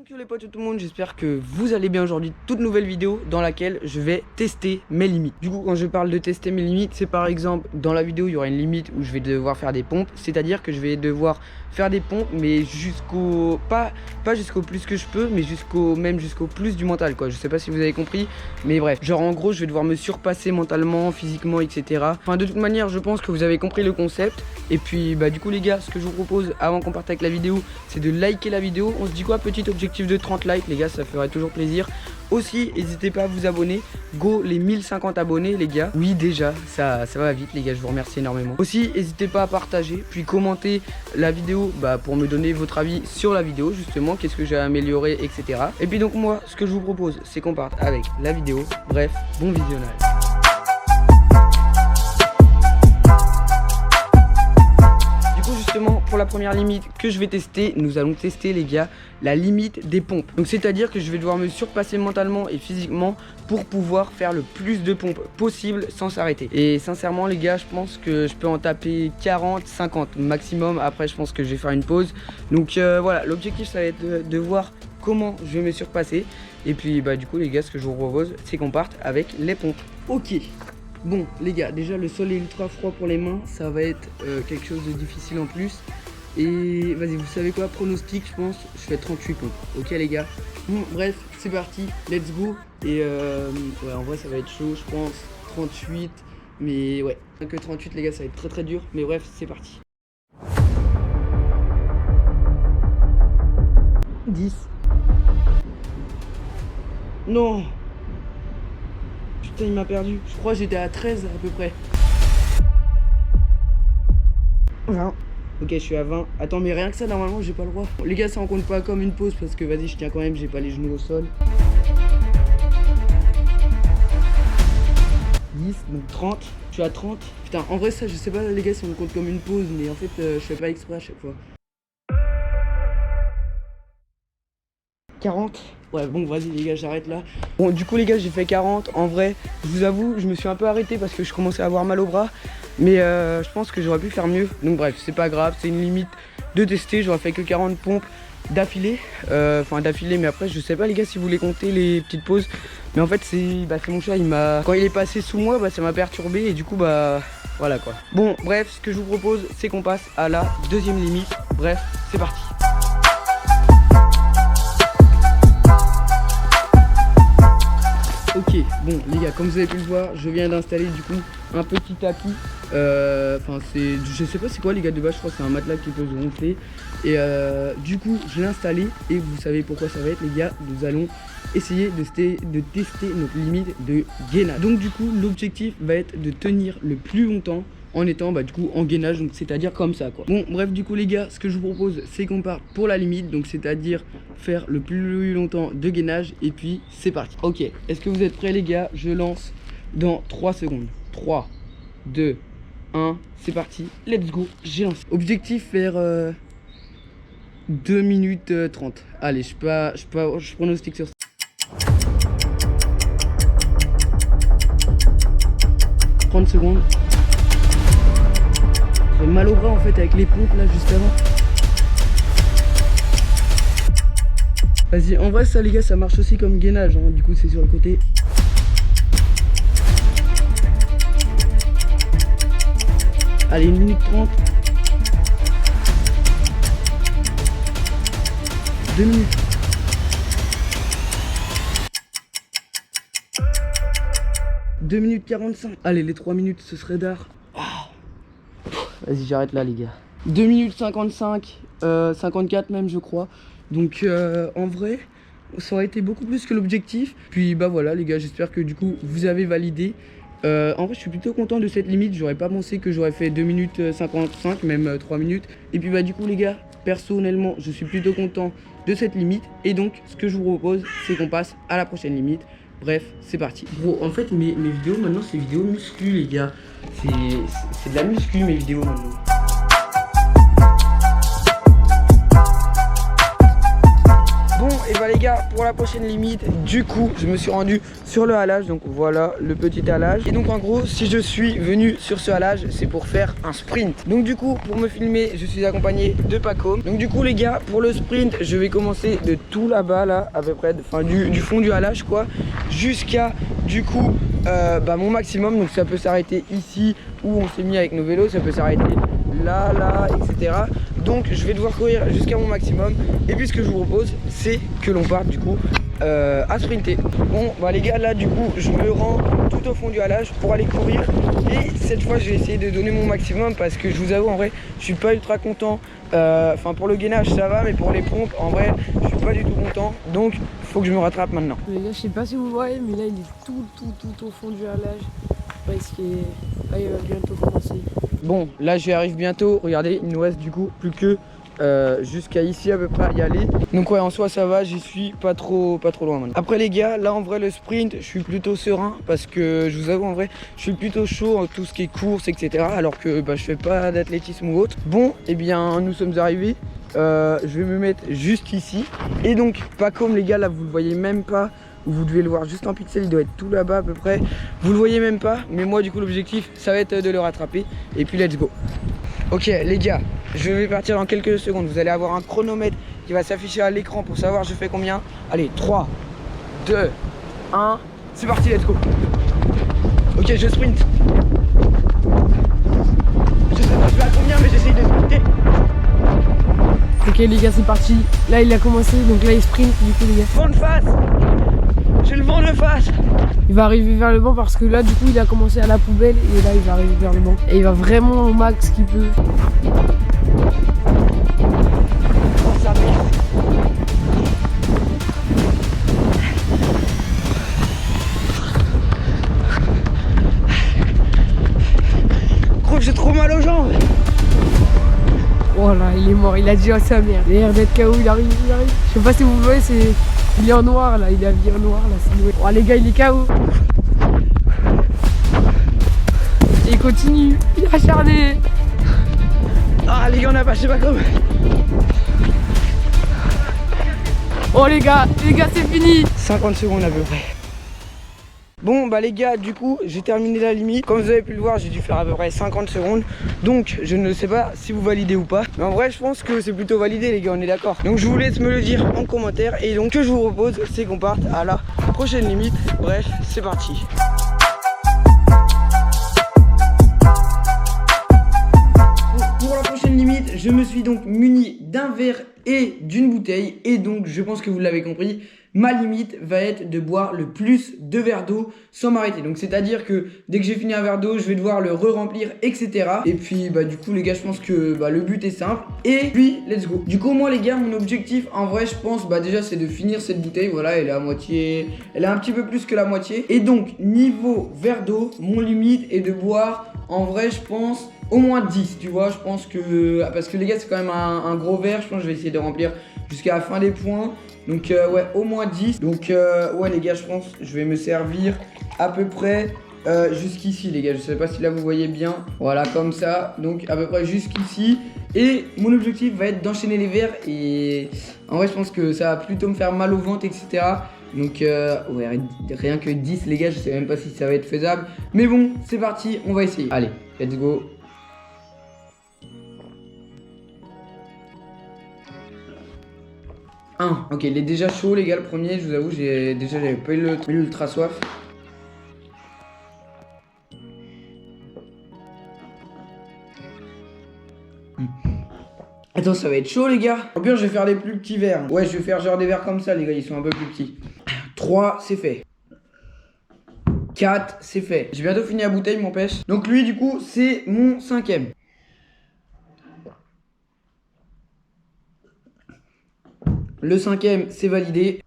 Donc yo les potes, tout le monde, j'espère que vous allez bien aujourd'hui. Toute nouvelle vidéo dans laquelle je vais tester mes limites. Du coup, quand je parle de tester mes limites, c'est par exemple dans la vidéo il y aura une limite où je vais devoir faire des pompes. C'est-à-dire que je vais devoir faire des pompes mais jusqu'au pas jusqu'au plus que je peux, mais jusqu'au plus du mental quoi. Je sais pas si vous avez compris, mais bref, genre en gros je vais devoir me surpasser mentalement, physiquement, etc. Enfin de toute manière je pense que vous avez compris le concept. Et puis bah du coup les gars, ce que je vous propose avant qu'on parte avec la vidéo, c'est de liker la vidéo. On se dit quoi, petit objectif de 30 likes les gars, ça ferait toujours plaisir. Aussi n'hésitez pas à vous abonner. Go les 1050 abonnés les gars. Oui déjà ça va vite les gars, je vous remercie énormément. Aussi n'hésitez pas à partager, puis commenter la vidéo pour me donner votre avis sur la vidéo justement, qu'est-ce que j'ai amélioré, etc. Et puis donc moi ce que je vous propose c'est qu'on parte avec la vidéo. Bref, bon visionnage. Justement pour la première limite que je vais tester, nous allons tester les gars la limite des pompes. Donc c'est à dire que je vais devoir me surpasser mentalement et physiquement pour pouvoir faire le plus de pompes possible sans s'arrêter. Et sincèrement les gars, je pense que je peux en taper 40, 50 maximum. Après je pense que je vais faire une pause. Donc voilà, l'objectif ça va être de voir comment je vais me surpasser. Et puis bah du coup les gars, ce que je vous propose c'est qu'on parte avec les pompes. Ok. Bon les gars, déjà le sol est ultra froid pour les mains, ça va être quelque chose de difficile en plus. Et vas-y, vous savez quoi, pronostic, je pense, je fais 38 pompes. Ok les gars. Bon bref, c'est parti, let's go. Et ouais, en vrai ça va être chaud, je pense, 38. Mais ouais, que 38 les gars, ça va être très dur. Mais bref, c'est parti. 10. Non. Putain, il m'a perdu. Je crois que j'étais à 13 à peu près. 20. Ok, je suis à 20. Attends, mais rien que ça, normalement, j'ai pas le droit. Les gars, ça en compte pas comme une pause parce que vas-y, je tiens quand même, j'ai pas les genoux au sol. 10, donc 30. Je suis à 30. Putain, en vrai, ça, je sais pas, les gars, si on me compte comme une pause, mais en fait, je fais pas exprès à chaque fois. 40. Ouais bon vas-y les gars, j'arrête là. Bon du coup les gars, j'ai fait 40. En vrai je vous avoue je me suis un peu arrêté parce que je commençais à avoir mal au bras. Mais je pense que j'aurais pu faire mieux. Donc bref c'est pas grave, c'est une limite de tester. J'aurais fait que 40 pompes d'affilée. Enfin d'affilée, mais après je sais pas les gars si vous voulez compter les petites pauses. Mais en fait c'est mon chat, quand il est passé sous moi ça m'a perturbé. Et du coup voilà quoi. Bon bref, ce que je vous propose c'est qu'on passe à la deuxième limite. Bref c'est parti. Ok, bon les gars, comme vous avez pu le voir, je viens d'installer du coup un petit tapis. Enfin je sais pas c'est quoi les gars, de base je crois que c'est un matelas qui peut se gonfler. Et du coup je l'ai installé et vous savez pourquoi ça va être les gars. Nous allons essayer de tester notre limite de gainage. Donc du coup l'objectif va être de tenir le plus longtemps en étant du coup en gainage, donc c'est à dire comme ça quoi. Bon bref du coup les gars, ce que je vous propose c'est qu'on parte pour la limite, donc c'est à dire faire le plus longtemps de gainage. Et puis c'est parti. Ok, est-ce que vous êtes prêts les gars? Je lance dans 3 secondes. 3 2 1, c'est parti, let's go. J'ai lancé. Objectif faire 2 minutes 30. Allez, je pronostique sur ça. 30 secondes. J'ai mal au bras en fait avec les pompes là juste avant. Vas-y, en vrai ça les gars, ça marche aussi comme gainage hein. Du coup c'est sur le côté. Allez, 1 minute 30. 2 minutes. « 2 minutes 45. Allez, les 3 minutes ce serait d'art. Vas-y, j'arrête là les gars. 2 minutes 55, 54 même je crois. Donc en vrai ça aurait été beaucoup plus que l'objectif. Puis voilà les gars, j'espère que du coup vous avez validé. En vrai je suis plutôt content de cette limite. J'aurais pas pensé que j'aurais fait 2 minutes 55, même 3 minutes. Et puis du coup les gars, personnellement je suis plutôt content de cette limite. Et donc ce que je vous propose c'est qu'on passe à la prochaine limite. Bref, c'est parti. Gros, en fait, mes vidéos maintenant, c'est vidéos muscu, les gars. C'est de la muscu, mes vidéos maintenant. Bon, et bah les gars, pour la prochaine limite, du coup je me suis rendu sur le halage. Donc voilà le petit halage. Et donc en gros, si je suis venu sur ce halage, c'est pour faire un sprint. Donc du coup, pour me filmer, je suis accompagné de Paco. Donc du coup les gars, pour le sprint, je vais commencer de tout là-bas, là, à peu près, enfin du fond du halage quoi, jusqu'à du coup mon maximum. Donc ça peut s'arrêter ici où on s'est mis avec nos vélos, ça peut s'arrêter là, là, etc. Donc je vais devoir courir jusqu'à mon maximum. Et puis ce que je vous propose, c'est que l'on parte du coup à sprinter. Bon bah les gars, là du coup je me rends tout au fond du halage pour aller courir. Et cette fois je vais essayer de donner mon maximum, parce que je vous avoue en vrai je suis pas ultra content. Enfin pour le gainage ça va, mais pour les pompes en vrai je suis pas du tout content. Donc faut que je me rattrape maintenant. Les gars, je sais pas si vous voyez, mais là il est tout au fond du halage. Parce que là il va bientôt commencer. Bon là j'y arrive bientôt. Regardez, il nous reste du coup plus que jusqu'à ici à peu près à y aller. Donc ouais, en soi ça va, j'y suis pas trop loin maintenant. Après les gars, là en vrai le sprint je suis plutôt serein, parce que je vous avoue en vrai je suis plutôt chaud en tout ce qui est course etc, alors que je fais pas d'athlétisme ou autre. Bon et bien nous sommes arrivés. Je vais me mettre juste ici. Et donc pas comme les gars, là vous le voyez même pas. Vous devez le voir juste en pixel, il doit être tout là-bas à peu près. Vous le voyez même pas, mais moi du coup l'objectif ça va être de le rattraper. Et puis let's go. Ok les gars, je vais partir dans quelques secondes. Vous allez avoir un chronomètre qui va s'afficher à l'écran pour savoir je fais combien. Allez, 3, 2, 1, c'est parti, let's go. Ok, je sprint. Je sais pas à combien, mais j'essaye de sprinter. Ok les gars, c'est parti. Là il a commencé, donc là il sprint du coup les gars. Vent de face. J'ai le vent de face. Il va arriver vers le banc parce que là du coup il a commencé à la poubelle et là il va arriver vers le banc. Et il va vraiment au max qu'il peut. Oh sa mère. Gros, j'ai trop mal aux jambes. Oh là, il est mort, il a dit à sa mère. Il a l'air d'être KO, il arrive. Je sais pas si vous le voyez, il est en noir là, il est habillé en noir là, c'est... Oh les gars, il est KO. Et il continue, il est acharné. Ah les gars, on a passé pas comme. Oh les gars, c'est fini. 50 secondes à peu près. Bon bah les gars, du coup j'ai terminé la limite. Comme vous avez pu le voir, j'ai dû faire à peu près 50 secondes. Donc je ne sais pas si vous validez ou pas, mais en vrai je pense que c'est plutôt validé les gars, on est d'accord. Donc je vous laisse me le dire en commentaire. Et donc ce que je vous propose, c'est qu'on parte à la prochaine limite. Bref, c'est parti. Pour la prochaine limite, je me suis donc muni d'un verre et d'une bouteille. Et donc je pense que vous l'avez compris, ma limite va être de boire le plus de verres d'eau sans m'arrêter. Donc c'est à dire que dès que j'ai fini un verre d'eau, je vais devoir le re-remplir, etc. Et puis bah du coup les gars, je pense que le but est simple. Et puis let's go. Du coup moi les gars, mon objectif en vrai je pense déjà c'est de finir cette bouteille. Voilà, elle est à moitié, elle est un petit peu plus que la moitié. Et donc niveau verre d'eau, mon limite est de boire en vrai je pense au moins 10, tu vois. Je pense que, parce que les gars c'est quand même un gros verre, je pense que je vais essayer de remplir jusqu'à la fin des points. Donc ouais, au moins 10. Donc ouais les gars, je pense que je vais me servir à peu près jusqu'ici les gars. Je sais pas si là vous voyez bien. Voilà, comme ça. Donc à peu près jusqu'ici. Et mon objectif va être d'enchaîner les verres. Et en vrai je pense que ça va plutôt me faire mal au ventre, etc. Donc ouais, rien que 10 les gars, je sais même pas si ça va être faisable. Mais bon, c'est parti, on va essayer. Allez, let's go. Ok, il est déjà chaud les gars, le premier, je vous avoue, j'avais pas eu l'ultra soif. Attends, ça va être chaud les gars. Au pire, je vais faire les plus petits verres. Ouais, je vais faire genre des verres comme ça les gars, ils sont un peu plus petits. 3, c'est fait. 4, c'est fait. J'ai bientôt fini la bouteille, mon pêche. Donc lui, du coup, c'est mon 5e. Le 5e, c'est validé.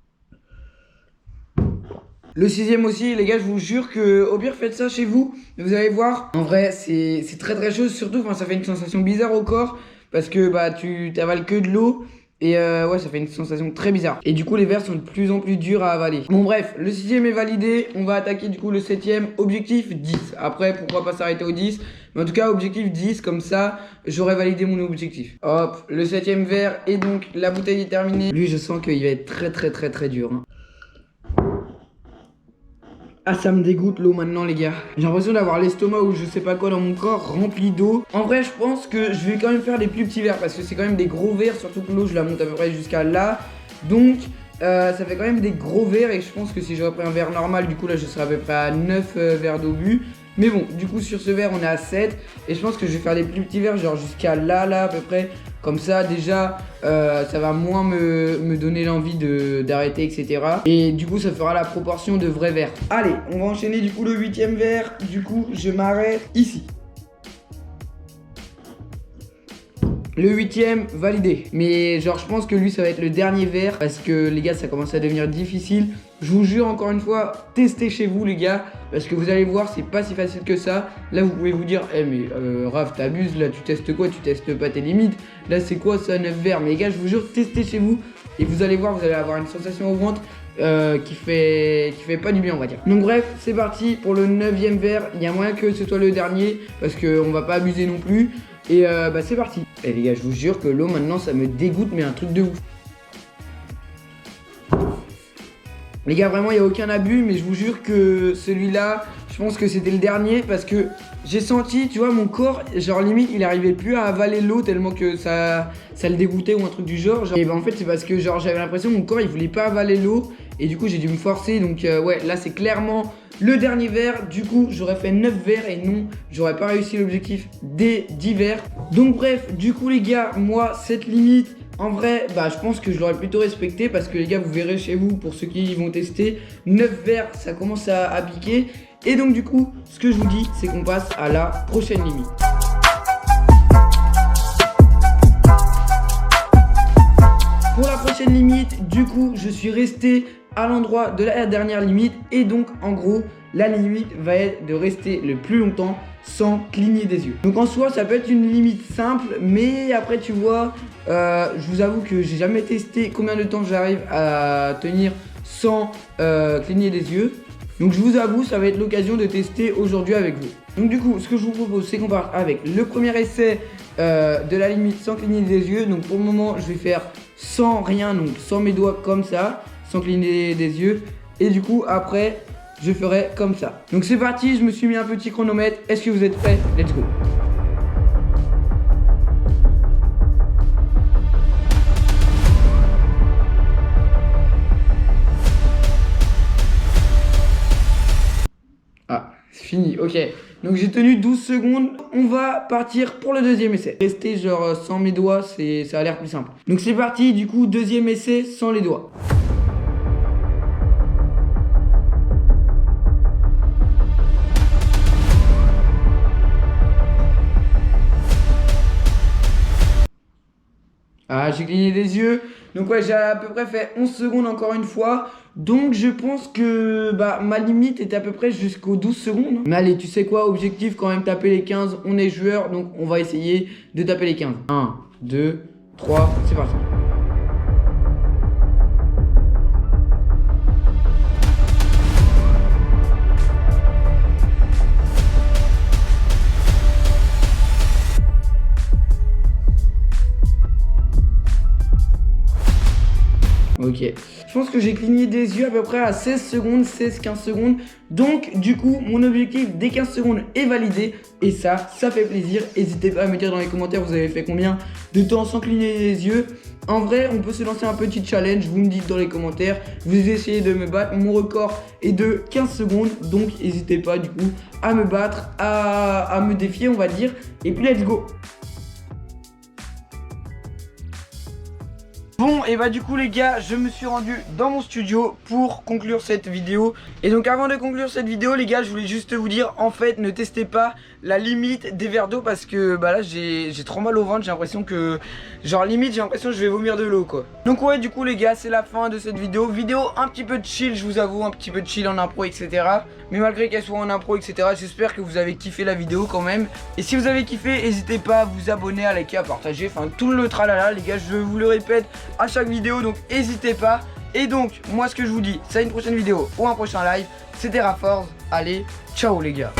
Le 6e aussi, les gars, je vous jure que au pire, faites ça chez vous. Vous allez voir. En vrai, c'est très chaud. Surtout, ça fait une sensation bizarre au corps. Parce que tu t'avales que de l'eau. Et ouais, ça fait une sensation très bizarre. Et du coup, les verres sont de plus en plus durs à avaler. Bon, bref, le 6ème est validé. On va attaquer du coup le 7ème. Objectif 10. Après, pourquoi pas s'arrêter au 10? Mais en tout cas, objectif 10. Comme ça, j'aurai validé mon objectif. Hop, le 7ème verre. Et donc, la bouteille est terminée. Lui, je sens qu'il va être très dur. Hein. Ah, ça me dégoûte l'eau maintenant, les gars. J'ai l'impression d'avoir l'estomac ou je sais pas quoi dans mon corps rempli d'eau. En vrai, je pense que je vais quand même faire des plus petits verres parce que c'est quand même des gros verres. Surtout que l'eau, je la monte à peu près jusqu'à là. Donc, ça fait quand même des gros verres. Et je pense que si j'aurais pris un verre normal, du coup, là, je serais à peu près à 9 verres d'eau bu. Mais bon, du coup, sur ce verre, on est à 7. Et je pense que je vais faire des plus petits verres, genre jusqu'à là, à peu près. Comme ça, déjà, ça va moins me donner l'envie d'arrêter, etc. Et du coup, ça fera la proportion de vrais verres. Allez, on va enchaîner du coup le 8ème verre. Du coup, je m'arrête ici. Le 8ème, validé. Mais genre, je pense que lui, ça va être le dernier verre. Parce que les gars, ça commence à devenir difficile. Je vous jure, encore une fois, testez chez vous, les gars. Parce que vous allez voir, c'est pas si facile que ça. Là, vous pouvez vous dire, mais Raph, t'abuses. Là, tu testes quoi? Tu testes pas tes limites. Là, c'est quoi ça, 9 verres? Mais les gars, je vous jure, testez chez vous. Et vous allez voir, vous allez avoir une sensation au ventre qui fait pas du bien, on va dire. Donc bref, c'est parti pour le 9ème verre. Il y a moyen que ce soit le dernier. Parce qu'on va pas abuser non plus. Et bah c'est parti. Et les gars, je vous jure que l'eau maintenant ça me dégoûte, mais un truc de ouf. Les gars, vraiment il n'y a aucun abus, mais je vous jure que celui-là, je pense que c'était le dernier parce que j'ai senti, tu vois, mon corps, genre limite il arrivait plus à avaler l'eau tellement que ça le dégoûtait ou un truc du genre. Et bah en fait c'est parce que genre j'avais l'impression que mon corps il voulait pas avaler l'eau et du coup j'ai dû me forcer. Donc ouais, là c'est clairement le dernier verre. Du coup j'aurais fait 9 verres et non, j'aurais pas réussi l'objectif des 10 verres. Donc bref, du coup les gars, moi cette limite, en vrai, bah je pense que je l'aurais plutôt respecté parce que les gars, vous verrez chez vous, pour ceux qui vont tester, 9 verres, ça commence à piquer. Et donc du coup, ce que je vous dis, c'est qu'on passe à la prochaine limite. Pour la prochaine limite, du coup, je suis resté à l'endroit de la dernière limite. Et donc, en gros, la limite va être de rester le plus longtemps sans cligner des yeux. Donc en soi, ça peut être une limite simple, mais après, tu vois, je vous avoue que j'ai jamais testé combien de temps j'arrive à tenir sans cligner des yeux. Donc je vous avoue, ça va être l'occasion de tester aujourd'hui avec vous. Donc du coup, ce que je vous propose, c'est qu'on parte avec le premier essai de la limite sans cligner des yeux. Donc pour le moment, je vais faire sans rien, donc sans mes doigts comme ça, sans cligner des yeux. Et du coup, après, je ferai comme ça. Donc c'est parti, je me suis mis un petit chronomètre. Est-ce que vous êtes prêts? Let's go. Ah, c'est fini, ok. Donc j'ai tenu 12 secondes. On va partir pour le deuxième essai. Rester genre sans mes doigts, ça a l'air plus simple. Donc c'est parti, du coup, deuxième essai sans les doigts. Ah, j'ai cligné des yeux. Donc ouais, j'ai à peu près fait 11 secondes encore une fois. Donc je pense que ma limite était à peu près jusqu'aux 12 secondes. Mais allez, tu sais quoi, objectif quand même taper les 15. On est joueur, donc on va essayer de taper les 15. 1, 2, 3, c'est parti. Ok, je pense que j'ai cligné des yeux à peu près à 16 secondes, 16-15 secondes. Donc du coup, mon objectif des 15 secondes est validé. Et ça fait plaisir. N'hésitez pas à me dire dans les commentaires, vous avez fait combien de temps sans cligner les yeux. En vrai, on peut se lancer un petit challenge, vous me dites dans les commentaires. Vous essayez de me battre, mon record est de 15 secondes. Donc n'hésitez pas du coup à me battre, à me défier on va dire. Et puis let's go. Bon et du coup les gars, je me suis rendu dans mon studio pour conclure cette vidéo. Et donc avant de conclure cette vidéo les gars, je voulais juste vous dire, en fait ne testez pas la limite des verres d'eau. Parce que là j'ai trop mal au ventre, j'ai l'impression que genre limite j'ai l'impression que je vais vomir de l'eau quoi. Donc ouais du coup les gars, c'est la fin de cette vidéo. Vidéo un petit peu de chill, je vous avoue, un petit peu de chill en impro etc. mais malgré qu'elle soit en impro, etc. J'espère que vous avez kiffé la vidéo quand même. Et si vous avez kiffé, n'hésitez pas à vous abonner, à liker, à partager, enfin tout le tralala les gars, je vous le répète à chaque vidéo, donc n'hésitez pas. Et donc moi ce que je vous dis, c'est à une prochaine vidéo ou un prochain live. C'était Raforce, allez, ciao les gars.